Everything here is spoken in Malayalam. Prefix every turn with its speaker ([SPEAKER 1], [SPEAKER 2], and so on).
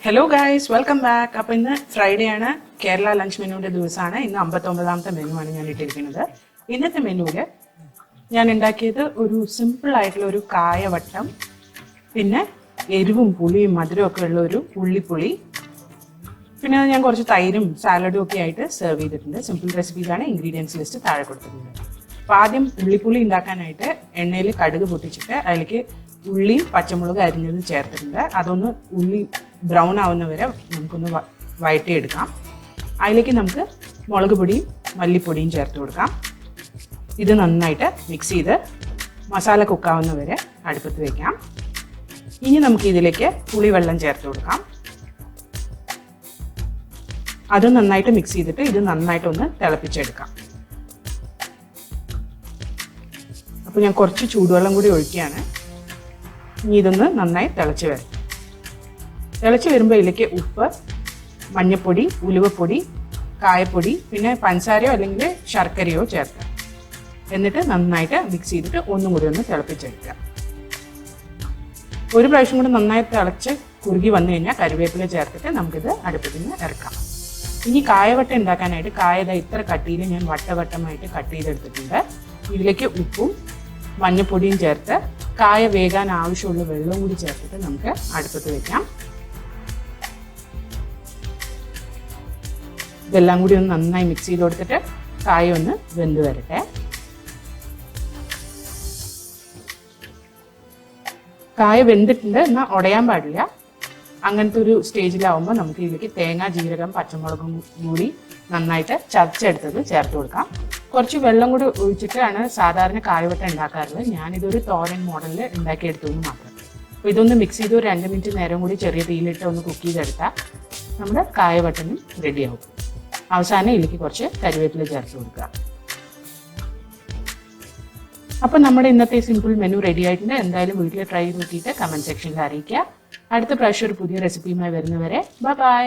[SPEAKER 1] Hello guys, welcome back. അപ്പോൾ ഇന്ന് ഫ്രൈഡേ ആണ്. കേരള ലഞ്ച് മെനുവിന്റെ ദിവസമാണ്. ഇന്ന് 59ാമത്തെ മെനുവാണ് ഞാൻ ഇട്ടിരിക്കുന്നത്. ഇന്നത്തെ മെനുവിൽ ഞാൻ ഉണ്ടാക്കിയത് ഒരു സിമ്പിൾ ആയിട്ടുള്ള ഒരു കായവട്ടം, പിന്നെ എരിവും പുളിയും മധുരവും ഒക്കെ ഉള്ള ഒരു ഉള്ളിപ്പുളി, പിന്നെ ഞാൻ കുറച്ച് തൈരും സാലഡും ഒക്കെ ആയിട്ട് സെർവ് ചെയ്തിട്ടുണ്ട്. സിമ്പിൾ റെസിപ്പീസാണ്. ഇൻഗ്രീഡിയൻസ് ലിസ്റ്റ് താഴെ കൊടുത്തിട്ടുണ്ട്. അപ്പോൾ ആദ്യം ഉള്ളിപ്പുളി ഉണ്ടാക്കാനായിട്ട് എണ്ണയിൽ കടുക് പൊട്ടിച്ചിട്ട് അതിലേക്ക് ഉള്ളിയും പച്ചമുളക് അരിഞ്ഞത് ചേർത്തിട്ടുണ്ട്. അതൊന്ന് ഉള്ളി ബ്രൗൺ ആവുന്നവരെ നമുക്കൊന്ന് വഴറ്റിയെടുക്കാം. അതിലേക്ക് നമുക്ക് മുളക് പൊടിയും മല്ലിപ്പൊടിയും ചേർത്ത് കൊടുക്കാം. ഇത് നന്നായിട്ട് മിക്സ് ചെയ്ത് മസാല കുക്കാവുന്നവരെ അടുപ്പത്ത് വയ്ക്കാം. ഇനി നമുക്ക് ഇതിലേക്ക് പുളിവെള്ളം ചേർത്ത് കൊടുക്കാം. അത് നന്നായിട്ട് മിക്സ് ചെയ്തിട്ട് ഇത് നന്നായിട്ടൊന്ന് തിളപ്പിച്ചെടുക്കാം. അപ്പോൾ ഞാൻ കുറച്ച് ചൂടുവെള്ളം കൂടി ഒഴിക്കുകയാണ്. ഇനി ഇതൊന്ന് നന്നായി തിളച്ച് വരും. തിളച്ച് വരുമ്പോൾ ഇതിലേക്ക് ഉപ്പ്, മഞ്ഞൾപ്പൊടി, ഉലുവപ്പൊടി, കായപ്പൊടി, പിന്നെ പഞ്ചസാരയോ അല്ലെങ്കിൽ ശർക്കരയോ ചേർക്കാം. എന്നിട്ട് നന്നായിട്ട് മിക്സ് ചെയ്തിട്ട് ഒന്നും കൂടി ഒന്ന് തിളപ്പിച്ചെടുക്കുക. ഒരു പ്രാവശ്യം കൂടി നന്നായി തിളച്ച് കുറുകി വന്നു കഴിഞ്ഞാൽ കറിവേപ്പില ചേർത്തിട്ട് നമുക്കിത് അടുപ്പത്തിൽ നിന്ന് ഇറക്കാം. ഇനി കായവട്ടം ഉണ്ടാക്കാനായിട്ട് കായത ഇത്ര കട്ടിയിൽ ഞാൻ വട്ടവട്ടമായിട്ട് കട്ട് ചെയ്തെടുത്തിട്ടുണ്ട്. ഇതിലേക്ക് ഉപ്പും മഞ്ഞൾപ്പൊടിയും ചേർത്ത് കായ വേകാൻ ആവശ്യമുള്ള വെള്ളവും കൂടി ചേർത്തിട്ട് നമുക്ക് അടുപ്പത്ത് വെക്കാം. ഇതെല്ലാം കൂടി ഒന്ന് നന്നായി മിക്സ് ചെയ്ത് കൊടുത്തിട്ട് കായ ഒന്ന് വെന്ത് വരട്ടെ. കായ വെന്തിട്ടുണ്ട്, എന്നാൽ ഉടയാൻ പാടില്ല. അങ്ങനത്തെ ഒരു സ്റ്റേജിലാവുമ്പോൾ നമുക്ക് ഇതിലേക്ക് തേങ്ങ, ജീരകം, പച്ചമുളകും കൂടി നന്നായിട്ട് ചതച്ചെടുത്തത് ചേർത്ത് കൊടുക്കാം. കുറച്ച് വെള്ളം കൂടി ഒഴിച്ചിട്ടാണ് സാധാരണ കായവട്ടം ഉണ്ടാക്കാറുള്ളത്. ഞാനിതൊരു തോരൻ മോഡലിൽ ഉണ്ടാക്കിയെടുത്തെന്ന് മാത്രം. അപ്പോൾ ഇതൊന്ന് മിക്സ് ചെയ്ത് ഒരു 2 മിനിറ്റ് നേരം കൂടി ചെറിയ തീയിലിട്ട് ഒന്ന് കുക്ക് ചെയ്തെടുത്താൽ നമ്മുടെ കായവട്ടനും റെഡിയാവും. അവസാനം ഇതിലേക്ക് കുറച്ച് കറിവേപ്പില ചേർത്ത് കൊടുക്കുക. അപ്പോൾ നമ്മുടെ ഇന്നത്തെ സിമ്പിൾ മെനു റെഡി ആയിട്ടുണ്ട്. എന്തായാലും വീട്ടിൽ ട്രൈ ചെയ്ത് നോക്കിയിട്ട് കമൻറ്റ് സെക്ഷനിൽ അറിയിക്കുക. അടുത്ത പ്രാവശ്യം ഒരു പുതിയ റെസിപ്പിയുമായി വരുന്നവരെ ബൈ.